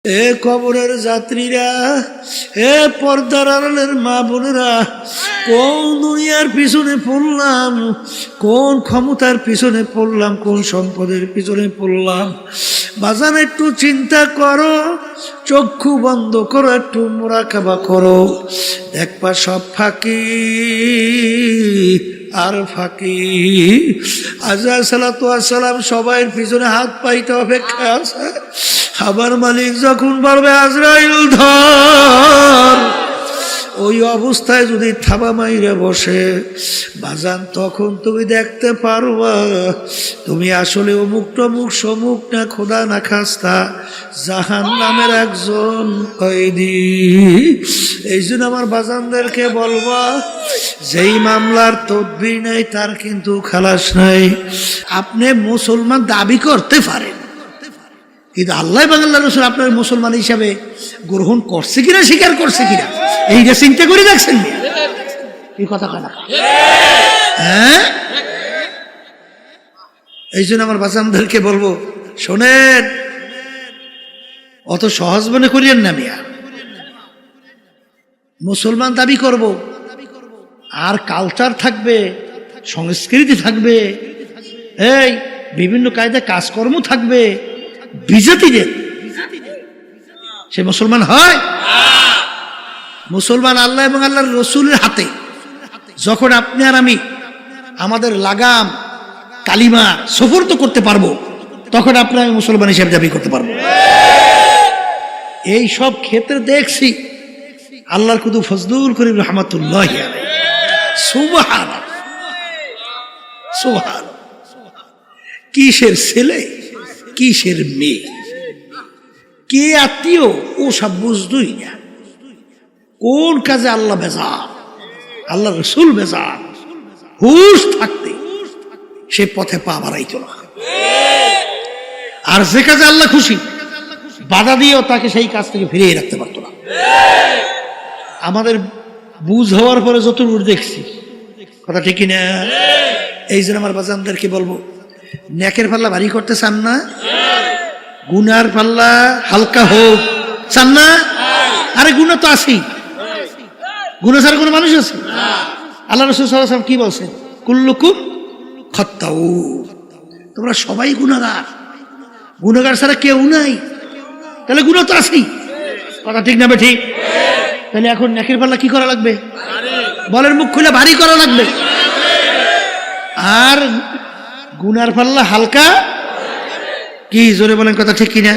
এ কবরের যাত্রীরা, এ পর্দার আড়ালের মা বোনেরা, কোন দুনিয়ার পিছনে পড়লাম, কোন ক্ষমতার পিছনে পড়লাম, কোন সম্পদের পিছনে পড়লাম? বাজান একটু চিন্তা করো, চক্ষু বন্ধ করো, একটু মুরাকাবা করো, দেখবা সব ফাঁকি আর ফাঁকি। আজরাইল সালাতু ওয়াস সালাম সবাই পিছনে হাত পাইতে অপেক্ষায় আছে। আবার মালিক যখন বলবে আজরাইল ধর, ওই অবস্থায় যদি থাবা মাইরে বসে বাজান, তখন তুমি দেখতে পারবা তুমি আসলে অমুক টমুক সমুক না খোদা না খাস্তা জাহান্নামের একজন কয়েদি। এই জন্য আমার বাজানদেরকে বলবা, যেই মামলার তদবির নাই তার কিন্তু খালাস নাই। আপনি মুসলমান দাবি করতে পারেন, কিন্তু আল্লাহ এবং আল্লাহ রাসূল আপনার মুসলমান হিসাবে গ্রহণ করছে কিনা, স্বীকার করছে কিনা, এইটা চিন্তা করে দেখছেন এই কথা কানা? হ্যাঁ, এই জন্য আমার বাচ্চাদেরকে বলবো, শোনেন, অত সহজ মনে করিয়েন না মিয়া। মুসলমান দাবি করব, আর কালচার থাকবে, সংস্কৃতি থাকবে, এই বিভিন্ন কায়দা কাজকর্ম থাকবে, বিজাতিদের সে মুসলমান হয়? মুসলমান আল্লাহ এবং আল্লাহর রসুলের হাতে। যখন আপনি আর আমি আমাদের লাগাম কালিমা সুপর্দ করতে পারবো, তখন আপনি আমি মুসলমান হিসেবে দাবি করতে পারবো। এই সব ক্ষেত্রে দেখছি আল্লাহর কুতু ফজলুল করিম রহমাতুল্লাহি আলাইহি, সুবহানাল্লাহ সুবহানাল্লাহ, কিসের ছেলে কিসের মেয়ে, কে আত্মীয়, ও সব বুঝতই না। কোন কাজে আল্লাহ বেজার, আল্লাহ রসুল বেজার, হুশ থাকতে সে পথে পা বাড়াইত না। আর যে কাজে আল্লাহ খুশি, বাধা দিয়েও তাকে সেই কাজ থেকে ফিরিয়ে রাখতে পারত না। আমাদের বুঝ হওয়ার পরে যতদূর দেখছি, কথা ঠিকই না? এই জন্য আমার বাজানদেরকে বলবো, নেকের পাল্লা ভারী করতে চান না? গুনার পাল্লা হালকা হোক চান না? আরে গুনাহ তো আছেই, গুনাহ ছাড়া কোনো মানুষ আছে? আল্লাহ রাসূল সাল্লাল্লাহু আলাইহি ওয়াসাল্লাম কি বলছেন? কুল্লুকুম খাত্তাউন, তোমরা সবাই গুনাহগার, গুনাহগার ছাড়া কেউ নাই। তাহলে গুনাহ তো আছেই, কথা ঠিক না ঠিক? তাহলে এখন নেকের পাল্লা কি করা লাগবে? বলের মুখ খুলে ভারী করা লাগবে। আর গুনার পাল্লা হালকা, কি জোরে বলেন, কথা ঠিক কিনা?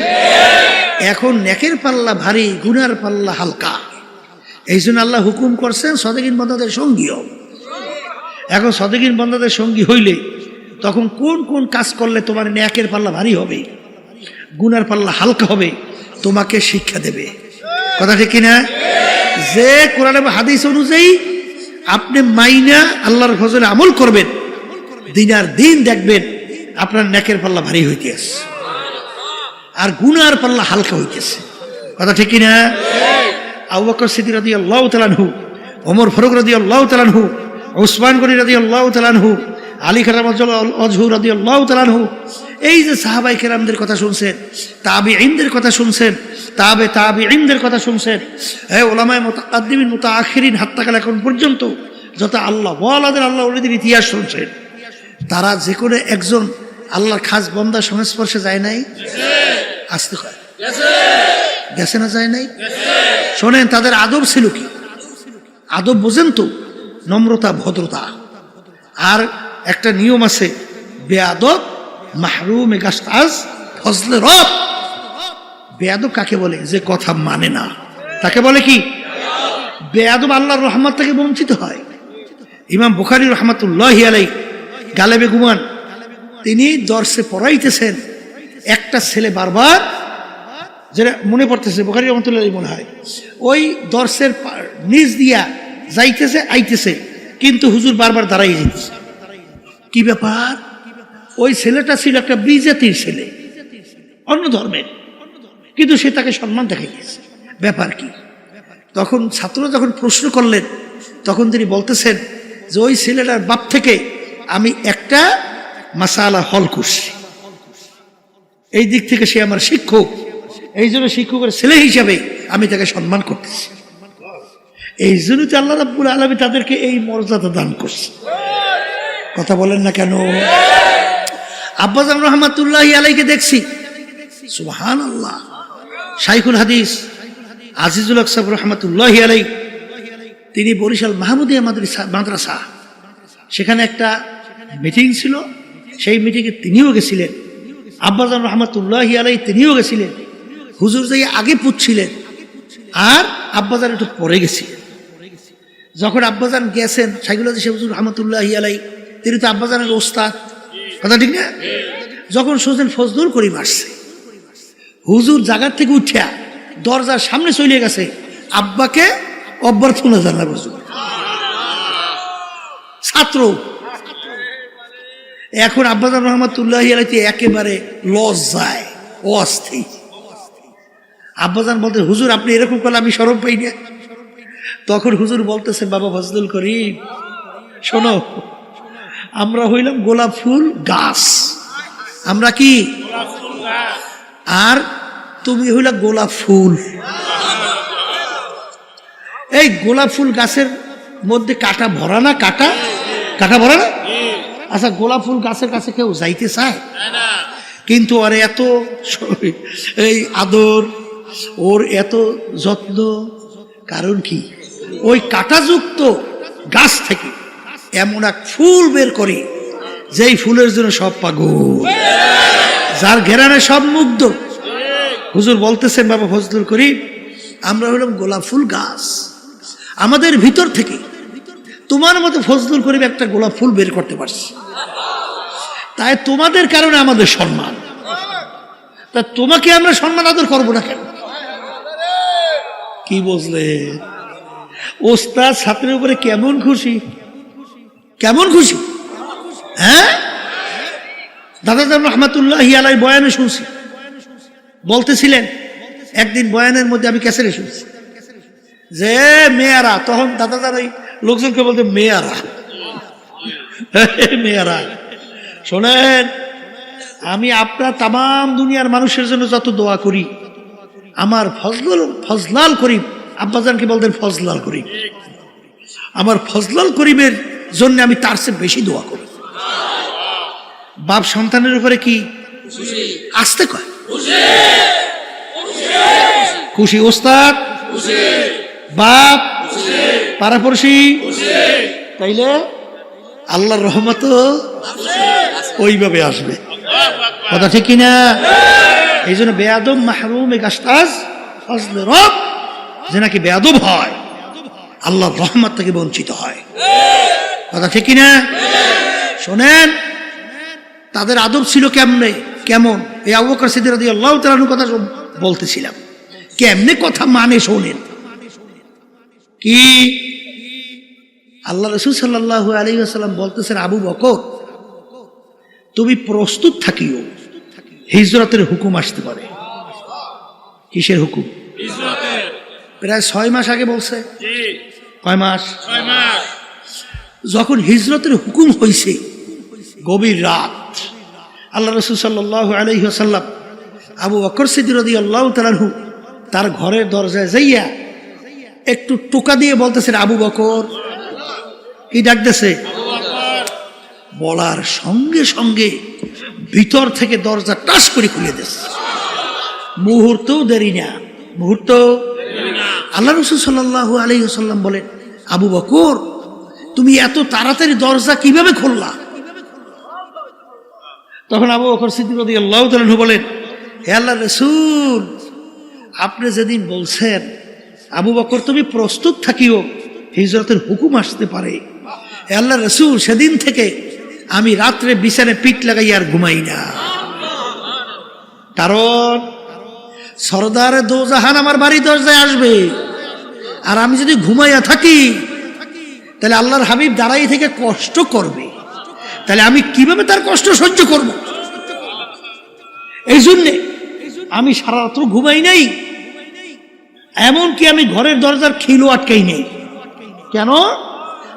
এখন নেকের পাল্লা ভারী, গুনার পাল্লা হালকা। এই জন্য আল্লাহ হুকুম করছেন সাদিকিন বান্দাদের সঙ্গী হও। এখন সাদিকিন বান্দাদের সঙ্গী হইলে তখন কোন কোন কাজ করলে তোমার নেকের পাল্লা ভারী হবে, গুনার পাল্লা হালকা হবে, তোমাকে শিক্ষা দেবে, কথা ঠিক কিনা? যে কোরআন এবং হাদিস অনুযায়ী আপনি মাইনা আল্লাহর ফজলে আমল করবেন, দিনার দিন দেখবেন আপনার নেকের পাল্লা ভারী হইতেছে আর গুনার পাল্লা হালকা হইতেছে, কথা ঠিক কিনা? আবু বকর সিদ্দিক রাদিয়াল্লাহু তাআলা আনহু, ওমর ফারুক রাদিয়াল্লাহু তাআলা আনহু, উসমান গনি রাদিয়াল্লাহু তাআলা আনহু, আলী কারামাতুল্লাহ আজহু রাদিয়াল্লাহু তাআলা আনহু, এই যে সাহাবায়ে কেরামদের কথা শুনছেন, তাবিঈনদের কথা শুনছেন, তাবিঈনদের কথা শুনছেন, এই উলামায়ে মুতাকাদ্দিমিন মুতাআখিরিন হাত্তাকাল এখন পর্যন্ত যত আল্লাহ ওয়ালাদের আল্লাহ ওলিদের ইতিহাস শুনছেন, তারা যে কোনো একজন আল্লাহর খাস বান্দার সংস্পর্শে যায় নাই? আসতে হয়, গেছে না যায় নাই? শোনেন, তাদের আদব ছিল কি? আদব বোঝেন তো? নম্রতা, ভদ্রতা। আর একটা নিয়ম আছে, বেয়াদব মাহরুমে গাস্তাজ ফজলে রব। বেয়াদব কাকে বলে? যে কথা মানে না, তাকে বলে কি বেয়াদব। আল্লাহর রহমত থেকে বঞ্চিত হয়। ইমাম বুখারী রহমাতুল্লাহি আলাইহি গালেবে গুমান, তিনি দর্শে পড়াইতেছেন, একটা ছেলে বারবার, যেটা মনে পড়তেছে বুখারী রহমাতুল্লাহি মনে হয়, ওই দর্শের নিচ দিয়া যাইতেছে আইতেছে, কিন্তু হুজুর বারবার দাঁড়াই যাচ্ছে। কি ব্যাপার? ওই ছেলেটা ছিল একটা বিজাতির ছেলে, অন্য ধর্মের, কিন্তু সে তাকে সম্মান দেখাইতেছে, ব্যাপার কি? তখন ছাত্ররা যখন প্রশ্ন করলেন, তখন তিনি বলতেছেন যে ওই ছেলেটার বাপ থেকে আমি একটা মাসালা হল করছি, এই দিক থেকে সে আমার শিক্ষক, এই জন্য শিক্ষকের ছেলে হিসাবে আমি তাকে সম্মান করতেছি। এই জন্য তো আল্লাহ রাব্বুল আলামিন তাদেরকে এই মর্যাদা দান করছে। কথা বলেন না কেন? আব্বাজান রহমাতুল্লাহি আলাইহিকে দেখছি, সুবহানাল্লাহ, শাইখুল হাদিস আজিজুল হক সাহেব রহমাতুল্লাহি আলাইহি, তিনি বরিশাল মাহমুদিয়া মাদ্রাসা, সেখানে একটা মিটিং ছিল, সেই মিটিংয়ে তিনিও গেছিলেন। আব্বাজান রহমাতুল্লাহি আলাইহি তিনিও গেছিলেন। হুজুর যাই আগে পুচ্ছিলেন আর আব্বাজান একটু পরে গেছিলেন। যখন আব্বাজান গেছেন, শাইখুল হাদিস হুজুর রহমাতুল্লাহি আলাইহি, তিনি তো আব্বাজানের ওস্তাদ, কথা ঠিক না? যখন শুনছেন ফজলুল করিম আসছে, হুজুর জায়গার থেকে উঠিয়া দরজার সামনে চলে গেছে আব্বাকে অভ্যর্থনা জানার হুজুর। ছাত্র এখন আব্বাজান রহমাতুল্লাহি আলাইহি একেবারে লজ্জায় অস্থির। আব্বাজান বলতে, হুজুর আপনি এরকম করলে আমি শরম পাই না। তখন হুজুর বলতেছে, বাবা ফজলুল করিম শোনো, আমরা হইলাম গোলাপ ফুল গাছ, আমরা কি, আর তুমি হইলা গোলাপ ফুল। এই গোলাপ ফুল গাছের মধ্যে কাটা ভরা না? কাটা কাটা ভরা না? আচ্ছা, গোলাপ ফুল গাছের কাছে কেউ যাইতে চায়? কিন্তু ওর এত এই আদর, ওর এত যত্ন, কারণ কি? ওই কাটাযুক্ত গাছ থেকে এমন এক ফুল বের করে যেই ফুলের জন্য সব পাগল, যার ঘেরানে সব মুগ্ধ। হুজুর বলতেছেন, বাবা ফজলুল করিম, আমরা হলাম গোলাপ ফুল গাছ, আমাদের ভিতর থেকে তোমার মতো ফজলুল করিম একটা গোলাপ ফুল বের করতে পারছি, তাই তোমাদের কারণে আমাদের সম্মান। তা তোমাকে আমরা সম্মান আদর করবো না কেন? কি বুঝলে? ওস্তাদ ছাত্রের উপরে কেমন খুশি, কেমন খুশি! হ্যাঁ, দাদাজান রহমাতুল্লাহি আলাইহি বয়ানে শুনছি, বলতেছিলেন একদিন বয়ানের মধ্যে, আমি ক্যাসেটে শুনছি যে মেয়ারা, তখন দাদাজান ওই লোকজনকে বলতে মেয়ারা, মেয়ারা শোনেন, আমি আপনার তাম দুনিয়ার মানুষের জন্য যত দোয়া করি, আমার ফজলাল করিম, আব্বাজানকে বলতেন ফজলাল করিম, আমার ফজলাল করিমের জন্য আমি তার চেয়ে বেশি দোয়া করি। বাপ সন্তানের উপরে কি আসতে কয়? খুশি ওস্তাদ, বাপ, পাড়াপড়শি, তাইলে আল্লাহর রহমত ওইভাবে আসবে। কথা ঠিক কিনা? এই জন্য বেয়াদব মাহরুম গাস্তাজ ফজলে রব, যে নাকি বেয়াদব হয় আল্লাহর রহমত থেকে বঞ্চিত হয়। কথা ঠিক কিনা? শোনেন, তাদের আদব ছিল কেমনে, কেমন? এই আবু বকর সিদ্দিক রাদিয়াল্লাহু তাআলা আনহুর কথা বলতেছিলাম, কেমনে কথা মানে শোনেন। কি আল্লাহ রাসূল সাল্লাল্লাহু আলাইহি ওয়াসাল্লাম বলতেছেন, আবু বকর তুমি প্রস্তুত থাকিও, হিজরতের হুকুম আসতে পারে। কিসের হুকুম? প্রায় 6 মাস আগে বলছে। কয় মাস? 6 মাস। যখন হিজরতের হুকুম হয়েছে, গভীর রাত, আল্লাহ রাসূল সাল্লাল্লাহু আলাইহি ওয়াসাল্লাম আবু বকর সিদ্দিক রাদিয়াল্লাহু তাআলা আনহু তার ঘরের দরজায় যাইয়া একটু টোকা দিয়ে বলতেছেন, আবু বকর। কি ডাকতেছে? বলার সঙ্গে সঙ্গে ভিতর থেকে দরজা টাস করে খুলে দিয়েছে। মুহূর্তও দেরি না, মুহূর্ত। আল্লাহ রাসূল সাল্লাল্লাহু আলাইহি ওয়াসাল্লাম বলেন, আবু বকর তুমি এত তাড়াতাড়ি দরজা কিভাবে খুললা? তখন আবু বকর সিদ্দিক রাদিয়াল্লাহু তাআলা আনহু বলেন, হে আল্লাহর রাসূল, আপনি যেদিন বলছেন আবু বকর তুমি প্রস্তুত থাকিও, হিজরতের হুকুম আসতে পারে, হে আল্লাহর রাসূল, সেদিন থেকে আমি রাত্রে বিছানায় পিঠ লাগাই আর ঘুমাই না। কারণ সরদারে দোজাহান আমার বাড়ি দরজায় আসবে, আর আমি যদি ঘুমাইয়া থাকি তাহলে আল্লাহর হাবিব দাঁড়াই থেকে কষ্ট করবে, তাহলে আমি কিভাবে তার কষ্ট সহ্য করব? এই জন্যে আমি সারা রাত্র ঘুমাই নাই, এমনকি আমি ঘরের দরজার খিলও আটকাই নেই। কেন?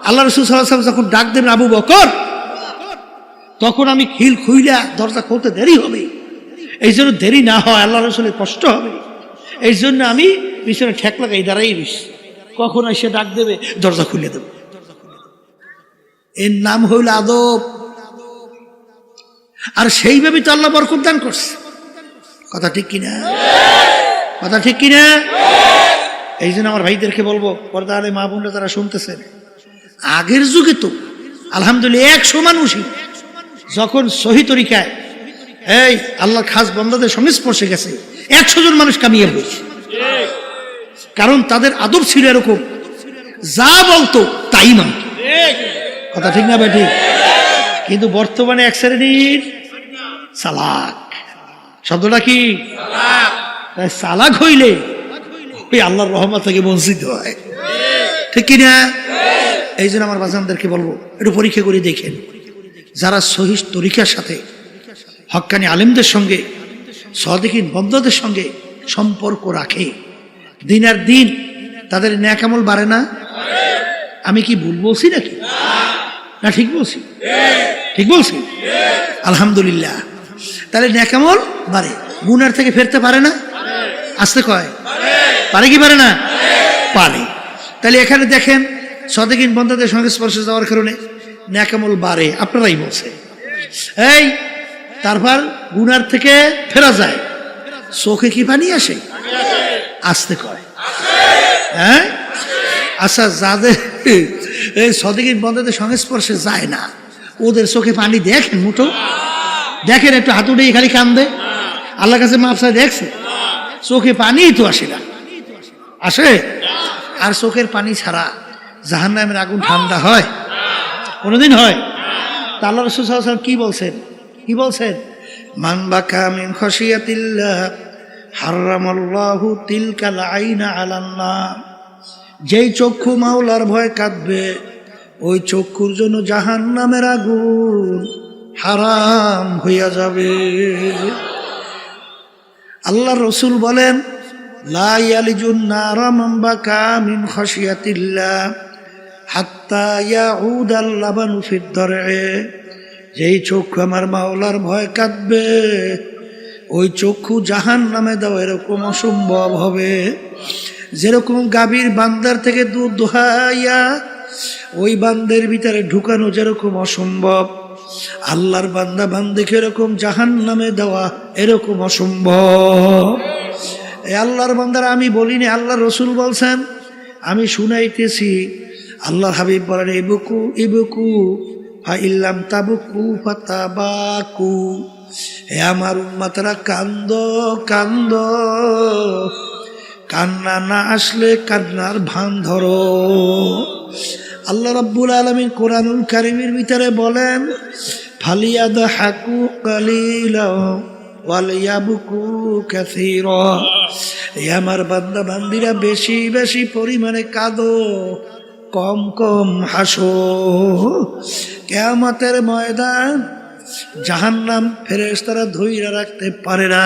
আল্লাহ রাসূল সাল্লাল্লাহু আলাইহি ওয়াসাল্লাম যখন ডাক দেন আবু বকর, তখন আমি খিল খুইলা দরজা খুলতে দেরি হবে, এই জন্য দেরি না হয়, আল্লাহ রসুলের কষ্ট হবে, এই জন্য আমি পিছনে ঠেক লাগাই দাঁড়াই বেশি, কখন এসে ডাক দেবে দরজা খুলে দেবে। এর নাম হইল আদব। আর সেইভাবে তো আল্লাহ বরকত দান করছে। কথা ঠিক কিনা? কথা ঠিক কিনা? এই জন্য আমার ভাইদেরকে বলবো, পর্দা আলে মা বোনরা তারা শুনতেছেন, আগের যুগে তো আলহামদুলিল্লাহ 100 মানুষই যখন সহি তরিকায় এই আল্লাহর খাস বান্দাদের সংস্পর্শে গেছে, 100 জন মানুষ কামিয়ে হয়েছে। কারণ তাদের আদব ছিল এরকম, যা বলতো তাই মানত। কথা ঠিক না বেঠিক? কিন্তু বর্তমানে এক শ্রেণীর চালাক, শব্দটা কি? চালাক হইলে ওই আল্লাহর রহমত থেকে বঞ্চিত হয়। ঠিক কিনা? এই জন্য আমার বাজানদেরকে বলবো, একটু পরীক্ষা করে দেখেন, যারা সহিহ তরিকার সাথে হক্কানি আলেমদের সঙ্গে সাদিকিন বন্ধুদের সঙ্গে সম্পর্ক রাখে, দিন আর দিন তাদের নেক আমল বাড়ে না? আমি কি ভুল বলছি নাকি? না ঠিক বলছি? ঠিক বলছি? আলহামদুলিল্লাহ। তাহলে নেক আমল বাড়ে, গুনার থেকে ফেরতে পারে না? আসতে কয় পারে কি পারে না? পারে। তাহলে এখানে দেখেন, সাদিকিন বন্ধুদের সংস্পর্শে যাওয়ার কারণে নেক আমল বাড়ে, আপনারাই বলছে। এই তারপর গুনার থেকে ফেরা যায়, চোখে কি পানি আসে? আসতে কয় হ্যাঁ। আচ্ছা, যাদের এই সাদিকিন বন্ধুদের সংস্পর্শে যায় না, ওদের চোখে পানি দেখেন? মুঠো দেখেন, একটু হাত উঠে খালি কান্দে, আল্লাহর কাছে মাফ চায়, দেখছে? চোখে পানি তো আসে না, আসে? আর চোখের পানি ছাড়া জাহান্নামের আগুন ঠান্ডা হয়? কোনোদিন হয়? তা আল্লাহ রাসূল সাল্লাল্লাহু আলাইহি ওয়াসাল্লাম কি বলছেন? কি বলছেন? মান বাকা মিন খাশিয়াতিল্লাহ হারামাল্লাহু তিলকাল আইনা আলান নার। যেই চক্ষু মাওলার ভয় কাঁদবে, ওই চক্ষুর জন্য জাহান্নামের আগুন হারাম হইয়া যাবে। আল্লাহ রসুল বলেন, লা ইয়ালিজুন নারা মান বাকা মিন খাশিয়াতিল্লাহ হাত্তা ইয়াউদাল লাবানু ফিদ দার'i। যেই চক্ষু আমার মাওলার ভয় কাঁদবে, ওই চক্ষু জাহান্নামে দেওয়া এরকম অসম্ভব হবে। যেরকম গাভীর বান্দার থেকে দুধ দোহাইয়া ওই বান্দের ভিতরে ঢুকানো যেরকম অসম্ভব, আল্লাহর বান্দা বান্দিকে এরকম জাহান্নামে দেওয়া এরকম অসম্ভব। এই আল্লাহর বান্দারা আমি বলিনি, আল্লাহ রসুল বলছেন, আমি শুনাইতেছি। আল্লাহর হাবিব বলেন, ইবকু ইবকু ফা ইল্লাম তাবকু ফাতাবাকু। হে আমার উম্মতরা, কান্দ কান্দ, কান্না না আসলে কান্নার ভান ধরো। আল্লাহ রাব্বুল আলামিন কোরআনুল কারীমের ভিতরে বলেন, ফালিয়াদহাকু কালিলা ওয়ালিয়াবকু কাসীরা। এই আমার বান্দা বান্দিরা, বেশি বেশি পরিমাণে কাঁদো, কম কম হাসো। কিয়ামতের ময়দান জাহান্নাম ফেরেশতারা ধইরা রাখতে পারে না।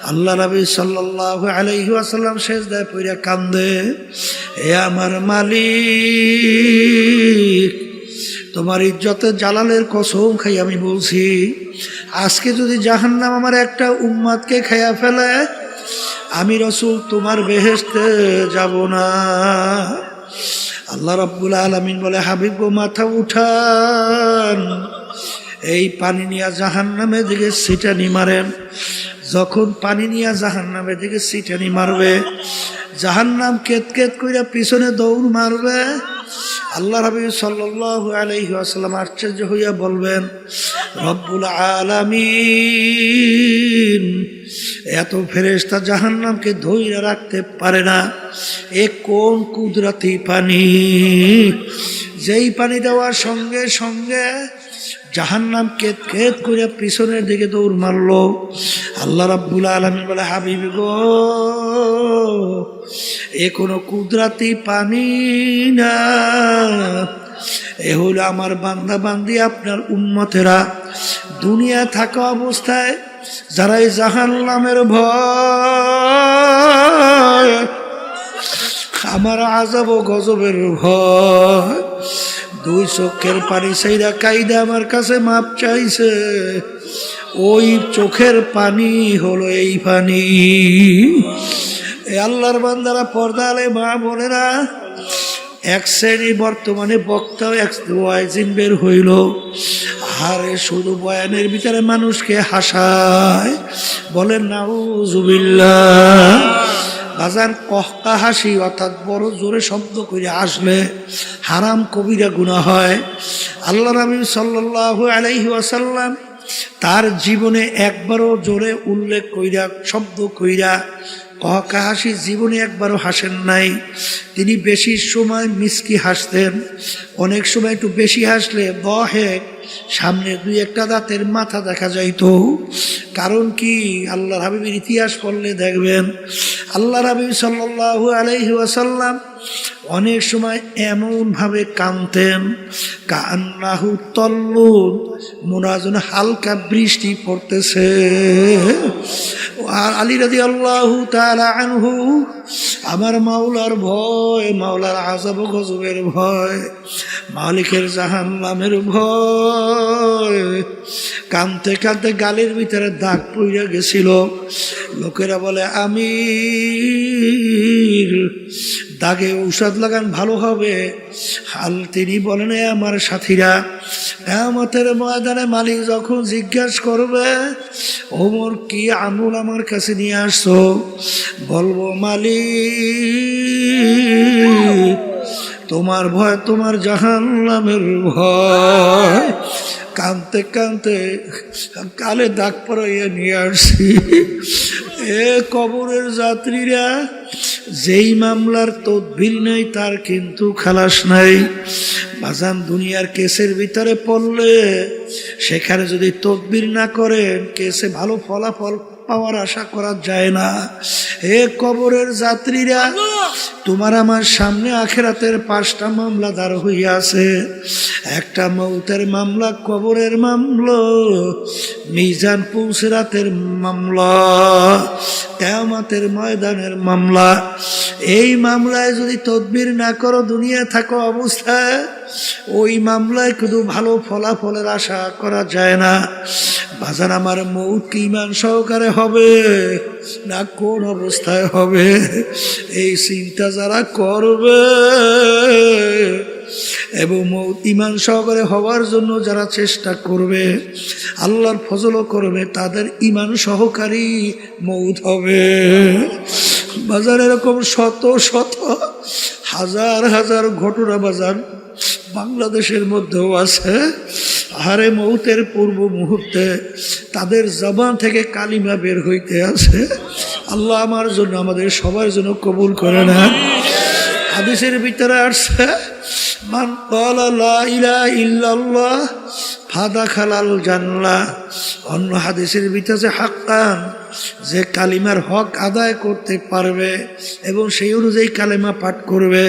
আল্লাহ নবী সাল্লাল্লাহু আলাইহি ওয়াসাল্লাম সিজদায় পড়ে কান্দে, হে আমার মালিক, তোমার ইজ্জতে জালালের কসম খাই আমি বলছি, আজকে যদি জাহান্নাম আমার একটা উম্মতকে খাইয়া ফেলে, আমি রাসূল তোমার বেহেশতে যাব না। আল্লাহ রাব্বুল আলামিন বলে, হাবিব গো, মাথা উঠান, এই পানি নিয়ে জাহান্নামের দিকে ছিটানি মারেন। যখন পানি নিয়ে জাহান্নামের দিকে ছিটানি মারবে, জাহান্নাম কেত কেত কইরা পিছনে দৌড় মারবে। আল্লাহ রাব্বি সাল্লাল্লাহু আলাইহি ওয়াসাল্লাম আশ্চর্য হইয়া বলবেন, রব্বুল আলামিন, এত ফেরেশতা জাহান্নামকে ধইরা রাখতে পারে না, এ কোন কুদরতি পানি, যেই পানি দেওয়ার সঙ্গে সঙ্গে জাহান্নাম কেত কেত করে পিছনের দিকে দৌড় মারলো। আল্লাহ রাব্বুল আলামিন বলে, হাবিব গো, এ কোনো কুদরতি পানি না, এ হলো আমার বান্দা বান্দি, আপনার উম্মতেরা দুনিয়া থাকা অবস্থায় যারা এই জাহান্নামের ভয়, আমার আযাব ও গজবের ভয়, দুই চোখের পানি সাইরা কাইদা আমার কাছে মাপ চাইছে, ওই চোখের পানি হলো এই পানি। আল্লাহর বান্দারা, পর্দা আলে মা বোনেরা, এক শ্রেণী বর্তমানে বক্তা ওয়াইজিন বের হইল, আরে শুধু বয়ানের ভিতরে মানুষকে হাসায়, বলেন নাউজুবিল্লাহ। বাজার কহকা হাসি অর্থাৎ বড় জোরে শব্দ করে আসলে হারাম কবিরা গুনাহ হয়। আল্লাহ নবী সাল্লাল্লাহু আলাইহি ওয়াসাল্লাম তার জীবনে একবারও জোরে উল্লেখ কইরা শব্দ কইরা কহকা হাসি জীবনে একবারও হাসেন নাই। তিনি বেশি সময় মিসকি হাসতেন, অনেক সময় একটু বেশি হাসলে বহেক সামনে দুই একটা দাঁতের মাথা দেখা যাইত। কারণ কি, আল্লাহর হাবিবের ইতিহাস পড়লে দেখবেন আল্লাহর হাবিব সাল্লাল্লাহু আলাইহি ওয়াসাল্লাম অনেক সময় এমনভাবে কাঁদতেন, কান্নাহু তল্লুন, মনে হয় যেন হালকা বৃষ্টি পড়তেছে। আর আলী রাদিয়াল্লাহু তাআলা আনহু, আমার মাওলার ভয়, মাওলার আযাব গজবের ভয়, মালিকের জাহান্নামের ভয়, কাঁদতে কাঁদতে গালের ভিতরে দাগ পড়ে গেছিল। লোকেরা বলে আমির, দাগে ঔষধ লাগান ভালো হবে। হাল তিনি বলেন, আমার সাথীরা, কিয়ামতের ময়দানে মালিক যখন জিজ্ঞাসা করবে ওমর কি আমল আমার কাছে নিয়ে আসছো, বলবো মালিক তোমার ভয়, তোমার জাহান্নামের ভয়। কাঁদতে কাঁদতে কালে দাগ পরাইয়া নিয়ে আসছি। এ কবরের যাত্রীরা, যেই মামলার তদবির নাই তার কিন্তু খালাস নাই। বাজান, দুনিয়ার কেসের ভিতরে পড়লে সেখানে যদি তদবির না করেন কেসে ভালো ফলাফল পাওয়ার আশা করা যায় না। হে কবরের যাত্রীরা, তোমার আমার সামনে আখিরাতের 5টা মামলা দাঁড় হইয়া আছে। একটা মৌতের মামলা, কবরের মামলা, মিজান পুলসিরাতের মামলা, কিয়ামতের ময়দানের মামলা। এই মামলায় যদি তদবির না করো দুনিয়া থাকো অবস্থায়, ওই মামলায় শুধু ভালো ফলাফলের আশা করা যায় না। বাজান আমার, মৌত কি ইমান সহকারে হবে না কোন অবস্থায় হবে, এই চিন্তা যারা করবে এবং মৌত ইমান সহকারে হওয়ার জন্য যারা চেষ্টা করবে, আল্লাহর ফজলও করবে, তাদের ইমান সহকারী মৌত হবে। বাজার এরকম শত শত হাজার হাজার ঘটনা বাজার বাংলাদেশের মধ্যেও আছে। আরে মৌতের পূর্ব মুহূর্তে তাদের জবান থেকে কালিমা বের হইতে আছে। আল্লাহ আমার জন্য, আমাদের সবার জন্য কবুল করে না। হাদিসের ভিতরে আসছে, মান ক্বালা লা ইলাহা ইল্লাল্লাহ ফাদাখালাল জান্নাহ। অন্য হাদিসের ভিতরে হাক্কান, যে কালিমার হক আদায় করতে পারবে এবং সেই অনুযায়ী কালিমা পাঠ করবে,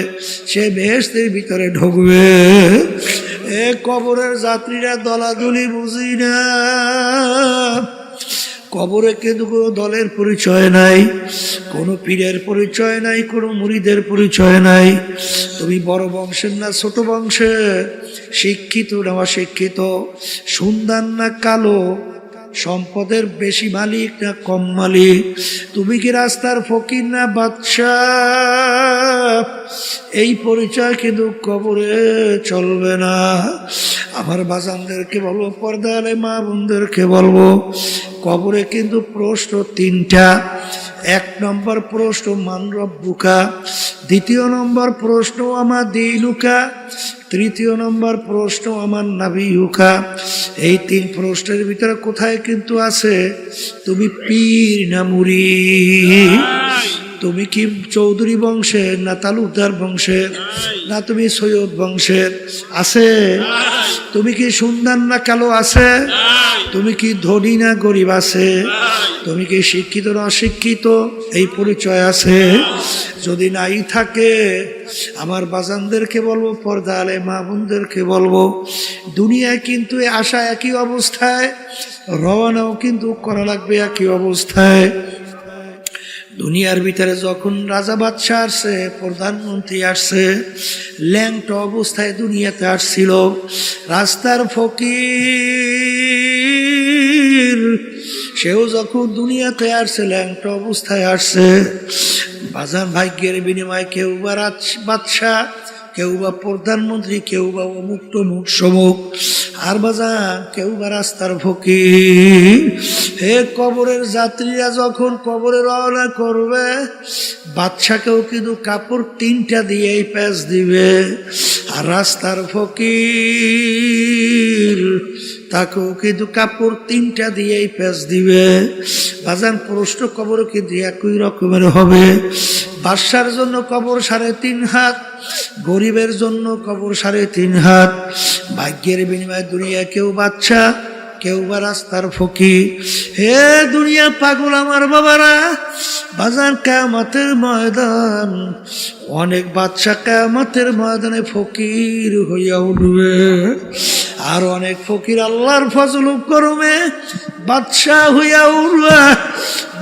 সে বেহেশতের ভিতরে ঢুকবে। এ কবরের যাত্রীরা, দলাদলি বুঝি না। কবরে কিন্তু কোনো দলের পরিচয় নাই, কোনো পীরের পরিচয় নাই, কোনো মুরিদের পরিচয় নাই। তুমি বড় বংশের না ছোট বংশের, শিক্ষিত না অশিক্ষিত, সুন্দর না কালো, সম্পদের বেশি মালিক না কম মালিক, তুমি কি রাস্তার ফকির না বাদশাহ, এই পরিচয় কিন্তু কবরে চলবে না। আমার বাজানদেরকে বলবো, পর্দা আলে মা বোনদেরকে বলবো, কবরে কিন্তু প্রশ্ন 3টা। 1 নম্বর প্রশ্ন মান রব্বুকা, 2য় নম্বর প্রশ্ন আমার দীনুকা, 3য় নম্বর প্রশ্ন আমার নাবিয়ুকা। এই 3 প্রশ্নের ভিতরে কোথায় কিন্তু আছে তুমি পীর না মুরিদ, তুমি কি চৌধুরী বংশের না তালুকদার বংশের, না তুমি সৈয়দ বংশের, আছে? তুমি কি সুন্দর না কালো, আছে? তুমি কি ধনী না গরিব, আছে? তুমি কি শিক্ষিত না অশিক্ষিত, এই পরিচয় আছে? যদি নাই থাকে, আমার বাজানদেরকে বলবো, পর্দা আলে মা বোনদেরকে বলবো, দুনিয়ায় কিন্তু আসা একই অবস্থায়, রওনাও কিন্তু করা লাগবে একই অবস্থায়। দুনিয়ার ভিতরে যখন রাজা বাদশাহ আসছে, প্রধানমন্ত্রী আসছে, ল্যাংটা অবস্থায় দুনিয়াতে আসছিল। রাস্তার ফকির সেও যখন দুনিয়াতে আসছে ল্যাংটা অবস্থায় আসছে, বাজার ভাগ্যের বিনিময়ে কেউ বা বাদশাহ, কেউ বা প্রধানমন্ত্রী, কেউ বা অমুক তমুক সমুক, আর বাজার কেউ বা রাস্তার ফকির। হে কবরের যাত্রীরা যখন কবরে রওনা করবে, বাদশাকেও কিন্তু কাপড় 3টা দিয়েই প্যাঁচ দিবে, আর রাস্তার ফকির তাকেও কিন্তু কাপড় 3টা দিয়েই প্যাঁচ দিবে। বাজান প্রশ্ন কবর কিন্তু একই রকমের হবে। বাদশার জন্য কবর 3.5 হাত, গরিবের জন্য কবর 3.5 হাত। ভাগ্যের বিনিময়ে দুনিয়া কেউ বাদশা, কেউ বা রাস্তার ফকির। হে দুনিয়া পাগল আমার বাবারা, বাজার কিয়ামতের ময়দান, অনেক বাদশা কিয়ামতের ময়দানে ফকির হইয়া উঠবে, আর অনেক ফকির আল্লাহর ফজল করমে বাদশা হইয়া উঠবে।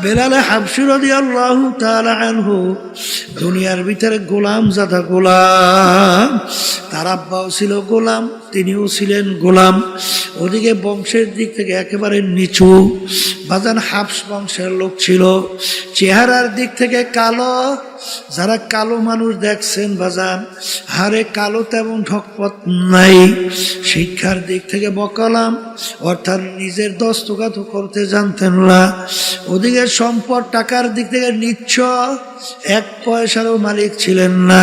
বেলাল হাবশী রাদিয়াল্লাহু তাআলা আনহু দুনিয়ার ভিতরে গোলাম জাদা গোলাম, তার আব্বাও ছিল গোলাম, তিনিও ছিলেন গোলাম। ওদিকে বংশের দিক থেকে একেবারে নিচু, বাজান হাবশ বংশের লোক ছিল। চেহারার দিক থেকে কালো, যারা কালো মানুষ দেখছেন বাজান, হারে কালো তেমন ঠকপথ নাই। শিক্ষার দিক থেকে বকালাম, অর্থাৎ নিজের দস্তখত করতে জানতেন না। ওদিকে সম্পদ টাকার দিক থেকে নিচ্ছ, 1 পয়সারও মালিক ছিলেন না।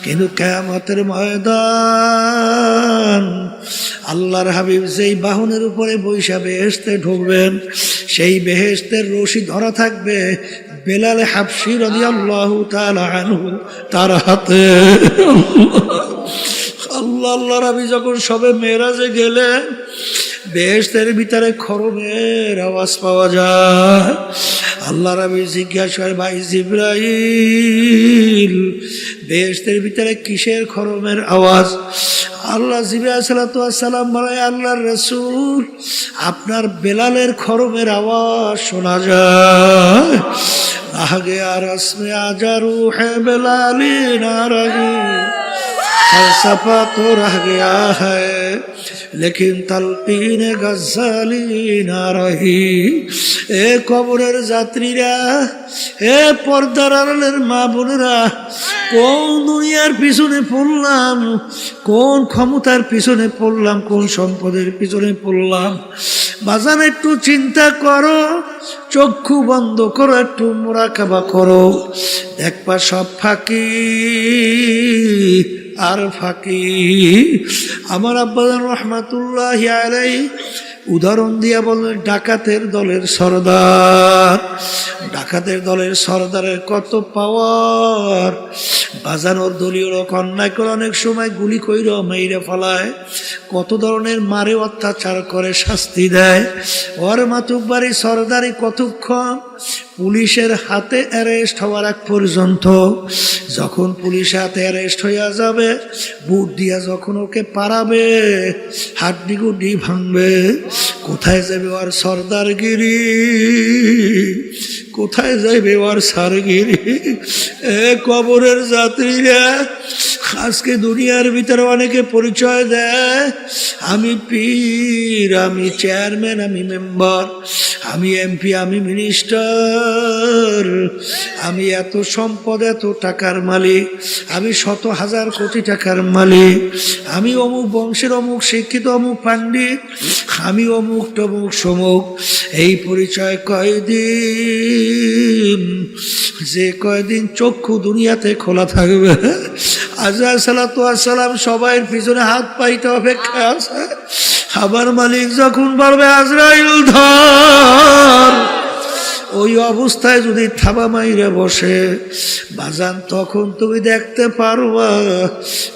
কিন্তু কিয়ামতের ময়দান, আল্লাহর হাবিব যেই বাহনের উপরে বৈশা বেহেশতে ঢুকবেন, সেই বেহেশতের রশি ধরা থাকবে বেলাল হাবশী রাদিয়াল্লাহু তাআলা আনহু তার হাতে। আল্লাহর হাবিব যখন সবে মেরাজে গেলেন, বেহেশতের ভিতরে খরমের আওয়াজ পাওয়া যায়। আল্লাহর হাবিব জিজ্ঞাসা করে, ভাই জিবরাইল, বেহেশতের ভিতরে কিসের খরমের আওয়াজ? আল্লাহ জিবরাইল আলাইহিস সালাম বলে, আল্লাহর রাসূল, আপনার বেলালের খরমের আওয়াজ শোনা যায়। আ গয়া রসমে আজা রূহে বেলালি না রহি, फलसफा तो रह गया है लेकिन तलकीन गज़ाली ना रही। ए কবরের যাত্রীরা, এ পর্দার আড়ালের মা বোনেরা, কোন দুনিয়ার পিছনে পড়লাম, কোন ক্ষমতার পিছনে পড়লাম, কোন সম্পদের পিছনে পড়লাম? বাজান একটু চিন্তা করো, চক্ষু বন্ধ করো, একটু মুরাকাবা করো, দেখবা সব ফাঁকি আর ফাঁকি। আমার আব্বাজান রহমাতুল্লাহি আলাইহি উদাহরণ দিয়া বললেন, ডাকাতের দলের সরদার, ডাকাতের দলের সরদারের কত পাওয়ার। বাজানোর দলীয় লোক অন্যায় করে অনেক সময় গুলি কইরা মাইরা ফেলায়, কত ধরনের মারে অত্যাচার করে শাস্তি দেয়। ওর মাতুব্বারি সরদারি কতক্ষণ? পুলিশের হাতে অ্যারেস্ট হওয়ার আগ পর্যন্ত। যখন পুলিশের হাতে অ্যারেস্ট হইয়া যাবে, বুট দিয়া যখন ওকে পারাবে, হাড্ডি গুড্ডি ভাঙবে, কোথায় যাবে ওর সরদারগিরি, কোথায় যাবে ওর সারগিরি? এ কবরের যাত্রীরা, আজকে দুনিয়ার ভিতরে অনেকে পরিচয় দেয়, আমি পীর, আমি চেয়ারম্যান, আমি মেম্বার, আমি এমপি, আমি মিনিস্টার, আমি এত সম্পদ, এত টাকার মালিক, আমি 100,000 কোটি টাকার মালিক, আমি অমুক বংশের অমুক শিক্ষিত, অমুক পাণ্ডিত, আমি অমুক টমুক সমুক। এই পরিচয় কয়দিন, যে কয়দিন চক্ষু দুনিয়াতে খোলা থাকবে। আজরাইল সালাতু ওয়াস সালাম সবাই পিছনে হাত পাইতে অপেক্ষা আছে। আমার মালিক যখন বলবে আজরাইল ধর, ওই অবস্থায় যদি থাবা মাইরে বসে বাজান, তখন তুমি দেখতে পারবা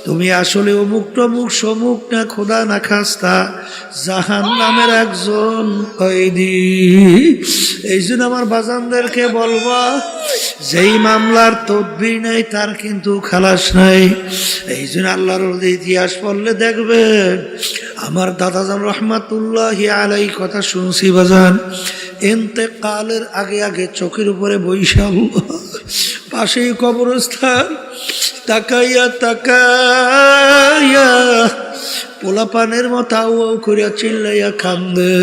তুমি আসলে অমুক টমুক সমুক না, খোদা না খাস্তা জাহান্নামের একজন কয়েদি। এই জন্য আমার বাজানদেরকে বলবা, যেই মামলার তদবির নাই তার কিন্তু খালাস নাই। এই জন্য আল্লাহর ইতিহাস পড়লে দেখবেন, আমার দাদাজান রহমাতুল্লাহি আলাইহি কথা শুনছি বাজান, ইন্তেকালের আগে আগে চোখের উপরে বৈশা, পাশেই কবরস্থান, তাকাইয়া তাকাইয়া পোলাপানের মতো আউ আউ করিয়া চিল্লাইয়া কান্দে,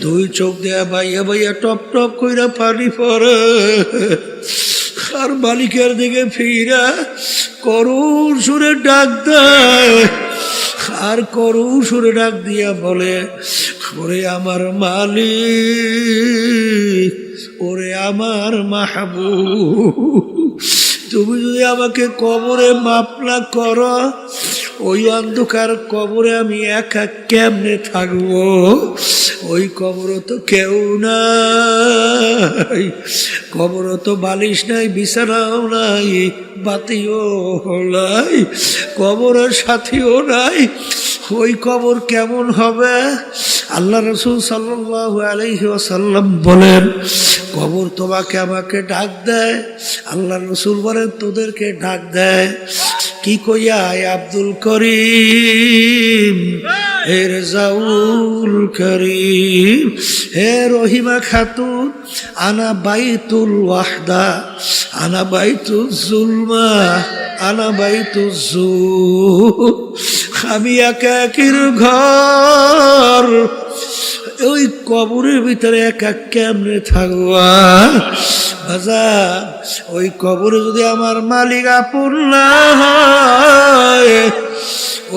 দুই চোখ দিয়া বাইয়া বাইয়া টপ টপ কইরা পানি পড়ে। আর মালিকের দিকে ফিরা করুণ সুরে ডাক দেয়, আর করুণ সুরে ডাক দিয়া বলে, ওরে আমার মালিক, ওরে আমার মাহবুব, তুমি যদি আমাকে কবরে মাপ না করো, ওই অন্ধকার কবরে আমি একা কেমনে থাকবো? ওই কবরে তো কেউ নাই, কবরে তো বালিশ নাই, বিছানাও নাই, বাতিও নাই, কবরের সাথীও নাই। ওই কবর কেমন হবে? আল্লাহ রাসূল সাল্লাল্লাহু আলাইহি ওয়াসাল্লাম বলেন, কবর তোমাকে আমাকে ডাক দেয়। আল্লাহ রাসূল বলেন, তোদেরকে ডাক দেয় কি কইয়া? আব্দুল করিম, হে রেজাউল করিম, হে রহিমা খাতুন, আনা বাইতুল ওয়াহদা, আনা বাইতুল জুলমা, আনা বাইতুল জুর, আমি একা একির ঘর, ওই কবরের ভিতরে একা কেমনে থাকবা? বাজার, ওই কবরে যদি আমার মালিক আপন না হয়,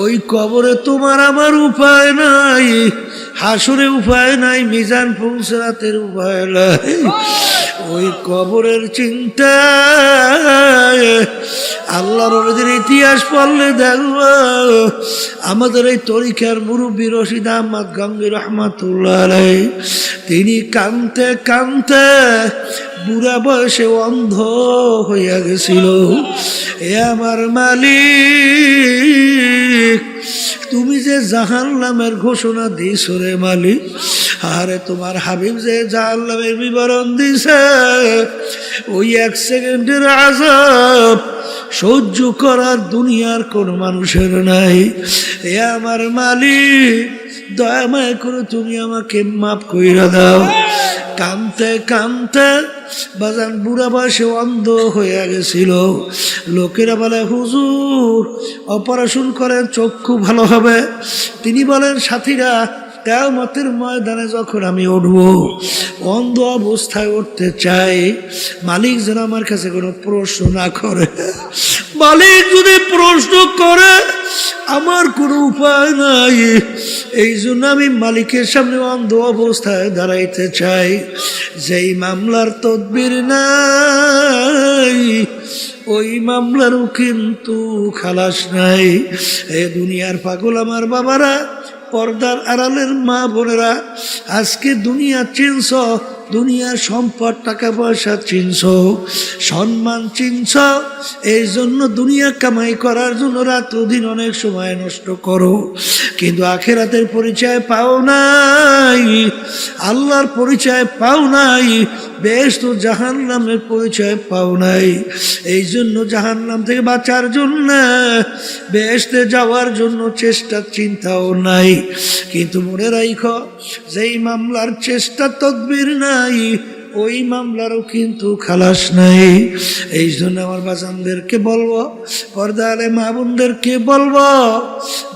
ওই কবরে তোমার আমার উপায় নাই, হাসুরে উপায় নাই, মিজান ফুলসরাতের উপায় নাই। ওই কবরের চিন্তা আল্লাহর ওদের ইতিহাস পড়লে দেখবো, আমাদের এই তরিকার মুরব্বী রশিদ আহমদ গঙ্গী রহমাতুল্লাহ আলাইহি, তিনি কানতে কানতে বুড়া বয়সে অন্ধ হইয়া গেছিল। এ আমার মালিক, তুমি যে জাহান্নামের ঘোষণা দিছ রে মালিক, আরে তোমার হাবিব যে জাহান্নামের বিবরণ দিছে, ওই এক সেকেন্ডের আযাব সহ্য করার দুনিয়ার কোন মানুষের নাই। এ আমার মালিক, দয়া মায়া করে তুমি আমাকে মাফ কইরা দাও। কানতে কানতে বাজান বুড়া বয়সে অন্ধ হয়ে গেছিল। লোকেরা বলে, হুজুর অপারেশন করেন, চক্ষু ভালো হবে। তিনি বলেন, সাথীরা, কিয়ামতের ময়দানে যখন আমি উঠবো, অন্ধ অবস্থায় উঠতে চাই, মালিক যেন আমার কাছে কোনো প্রশ্ন না করে। মালিক যদি প্রশ্ন করে, আমার কোনো উপায় নাই, এই জন্য আমি মালিকের সামনে অন্ধ অবস্থায় দাঁড়াইতে চাই। যেই মামলার তদবির নাই, ওই মামলারও কিন্তু খালাস নাই। এ দুনিয়ার পাগল আমার বাবারা, পর্দার আড়ালের মা বোনেরা, আজকে দুনিয়া চিনছ, দুনিয়ার সম্পদ টাকা পয়সা চিনছ, সম্মান চিনছ, এই জন্য দুনিয়া কামাই করার জন্য রাত দিন অনেক সময় নষ্ট করো, কিন্তু আখিরাতের পরিচয় পাও নাই, আল্লাহর পরিচয় পাও নাই, বেহেশত ও জাহান্নামের পরিচয় পাও নাই। এই জন্য জাহান্নাম থেকে বাঁচার জন্য, বেহেশতে যাওয়ার জন্য চেষ্টা চিন্তাও নাই। কিন্তু মনে রাখো, যেই মামলার চেষ্টা তদবির নাই, ওই মামলারও কিন্তু খালাস নাই। এই জন্য আমার বাজানদেরকে বলবো, পর্দালে মা বোনদেরকে বলবো,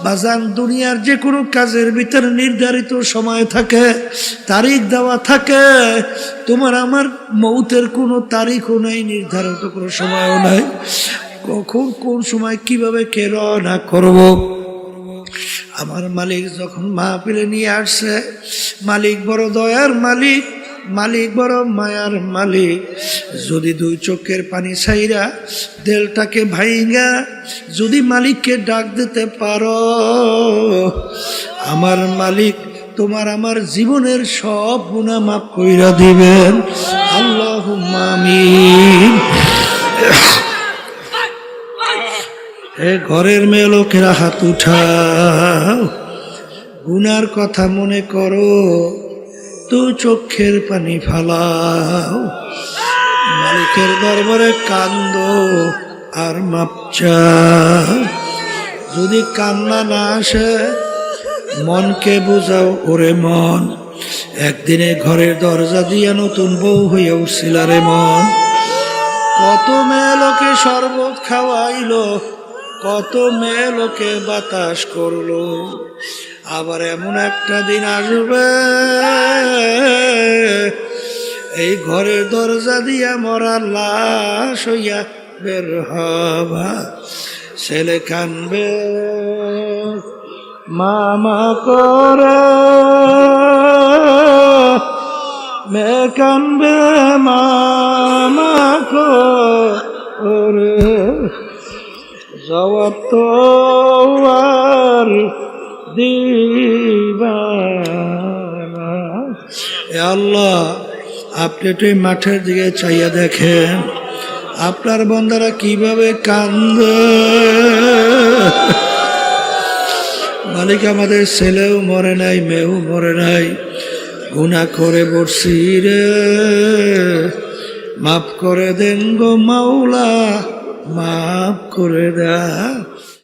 বাজান, দুনিয়ার যে কোনো কাজের ভিতরে নির্ধারিত সময় থাকে, তারিখ দেওয়া থাকে। তোমার আমার মৌতের কোনো তারিখও নাই, নির্ধারিত কোনো সময়ও নাই। কখন কোন সময় কিভাবে কে রওনা করব। আমার মালিক যখন মাহফিলে নিয়ে আসছে, মালিক বড় দয়ার মালিক, মালিক বড় মায়ার মালিক। যদি দুই চোখের পানি ছাইরা দেলটাকে ভাইঙ্গা যদি মালিককে ডাক দিতে পারো, আমার মালিক তোমার আমার জীবনের সব গুনাহ মাফ কইরা দিবেন। আল্লাহুম্মা আমিন। ঘরের মেয়ে লোকেরা হাত উঠাও, গুনার কথা মনে করো, তো চোখের পানি ফালাও, মালিকের দরবারে কান্দো আর মাপ চাও। যদি কান্না না আসে, মনকে বোঝাও, ওরে মন, একদিনে ঘরের দরজা দিয়ে নতুন বউ হইয়া উঠছিল রে মন। কত মেয়ে লোকে শরবত খাওয়াইলো, কত মেয়ে লোকে বাতাস করলো, আবার এমন একটা দিন আসবে এই ঘরের দরজা দিয়া মরা লাশ হইয়া বের হবা, ছেলে কানবে মামা করে, মেয়ে কানবে মামা করে, জবাব তো আর দিবা না। এ আল্লাহ, আপনি তো এই মাঠের দিকে চাইয়া দেখেন আপনার বান্দারা কিভাবে কান্দে। মালিক, আমাদের ছেলেও মরে নাই, মেয়েও মরে নাই, গুনাহ করে বসছি রে, মাফ করে দেন গো মাওলা, মাফ করে দেন।